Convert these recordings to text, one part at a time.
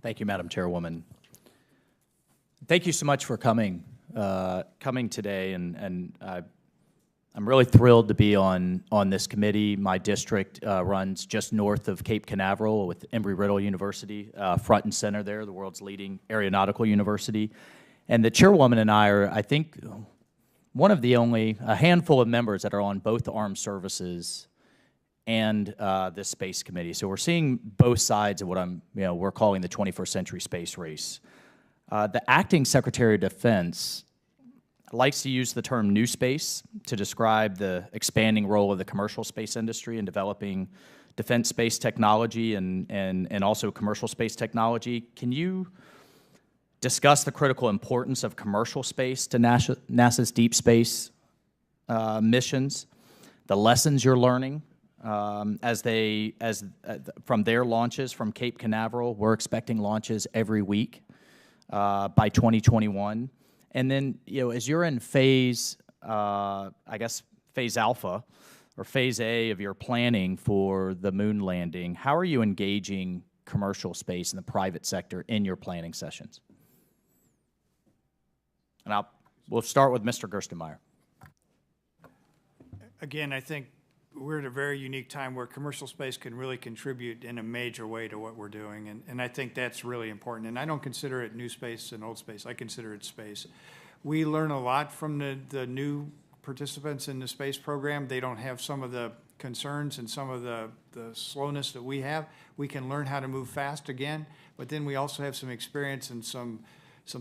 Thank you, Madam Chairwoman. Thank you so much for coming today, and I'm really thrilled to be on this committee. My district runs just north of Cape Canaveral with Embry-Riddle University, front and center there, the world's leading aeronautical university. And the chairwoman and I are, I think, one of the only, a handful of members that are on both the armed services and this space committee. So we're seeing both sides of what we're calling the 21st century space race. The acting Secretary of Defense likes to use the term new space to describe the expanding role of the commercial space industry in developing defense space technology and also commercial space technology. Can you discuss the critical importance of commercial space to NASA's deep space missions, the lessons you're learning from their launches from Cape Canaveral? We're expecting launches every week by 2021. And then, as you're in phase, I guess, phase alpha or phase A of your planning for the moon landing, how are you engaging commercial space and the private sector in your planning sessions? And we'll start with Mr. Gerstenmaier. Again, I think we're at a very unique time where commercial space can really contribute in a major way to what we're doing, and I think that's really important. And I don't consider it new space and old space. I consider it space. We learn a lot from the new participants in the space program. They don't have some of the concerns and some of the slowness that we have. We can learn how to move fast again, but then we also have some experience and some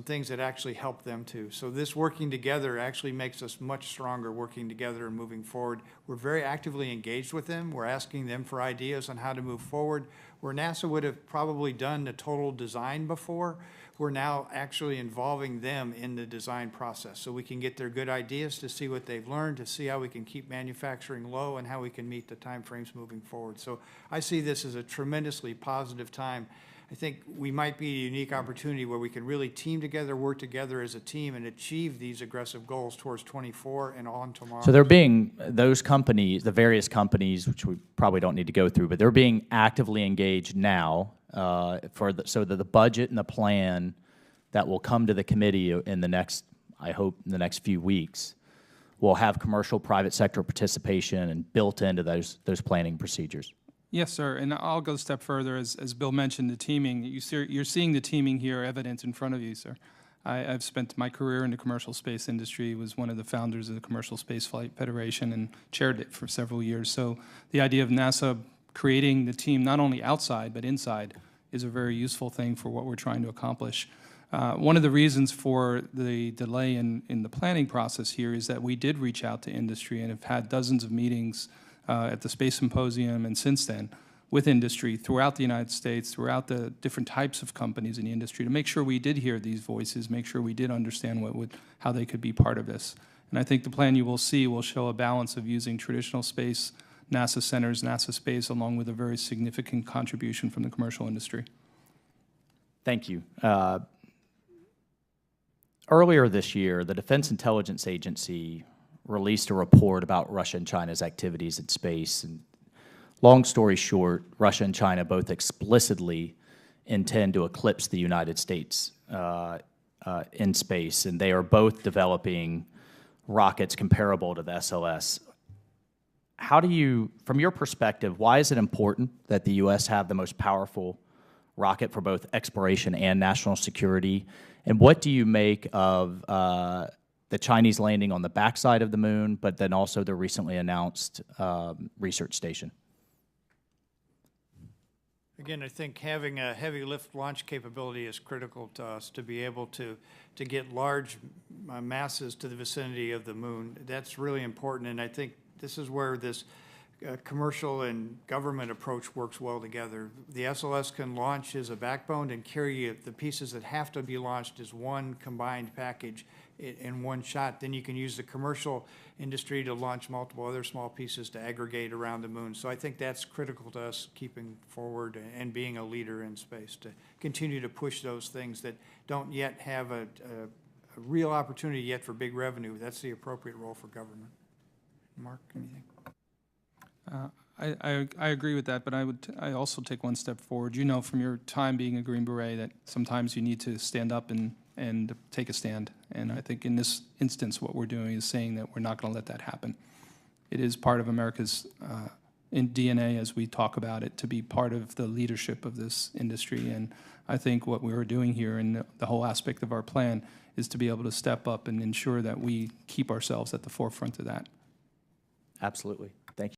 things that actually help them too. So this working together actually makes us much stronger working together and moving forward. We're very actively engaged with them. We're asking them for ideas on how to move forward. Where NASA would have probably done the total design before, we're now actually involving them in the design process so we can get their good ideas to see what they've learned, to see how we can keep manufacturing low and how we can meet the timeframes moving forward. So I see this as a tremendously positive time. I think we might be a unique opportunity where we can really team together, work together as a team, and achieve these aggressive goals towards 24 and on tomorrow. So they're being, those companies, the various companies, which we probably don't need to go through, but they're being actively engaged now so that the budget and the plan that will come to the committee in the next, I hope, in the next few weeks, will have commercial private sector participation and built into those planning procedures. Yes, sir, and I'll go a step further. As Bill mentioned, the teaming, you're seeing the teaming here evident in front of you, sir. I've spent my career in the commercial space industry, was one of the founders of the Commercial Space Flight Federation and chaired it for several years. So the idea of NASA creating the team not only outside but inside is a very useful thing for what we're trying to accomplish. One of the reasons for the delay in the planning process here is that we did reach out to industry and have had dozens of meetings at the Space Symposium and since then with industry throughout the United States, throughout the different types of companies in the industry, to make sure we did hear these voices, make sure we did understand how they could be part of this. And I think the plan you will see will show a balance of using traditional space, NASA centers, NASA space, along with a very significant contribution from the commercial industry. Thank you. Earlier this year, the Defense Intelligence Agency released a report about Russia and China's activities in space. And long story short, Russia and China both explicitly intend to eclipse the United States in space, and they are both developing rockets comparable to the SLS. How do you, from your perspective, why is it important that the U.S. have the most powerful rocket for both exploration and national security? And what do you make of the Chinese landing on the backside of the moon, but then also the recently announced research station? Again, I think having a heavy lift launch capability is critical to us to be able to get large masses to the vicinity of the moon. That's really important, and I think this is where this commercial and government approach works well together. The SLS can launch as a backbone and carry the pieces that have to be launched as one combined package in one shot. Then you can use the commercial industry to launch multiple other small pieces to aggregate around the moon. So I think that's critical to us keeping forward and being a leader in space, to continue to push those things that don't yet have a real opportunity yet for big revenue. That's the appropriate role for government. Mark, anything? I agree with that, but I also take one step forward. You know from your time being a Green Beret that sometimes you need to stand up and take a stand. And I think in this instance, what we're doing is saying that we're not going to let that happen. It is part of America's in DNA as we talk about it to be part of the leadership of this industry. And I think what we are doing here and the whole aspect of our plan is to be able to step up and ensure that we keep ourselves at the forefront of that. Absolutely. Thank you.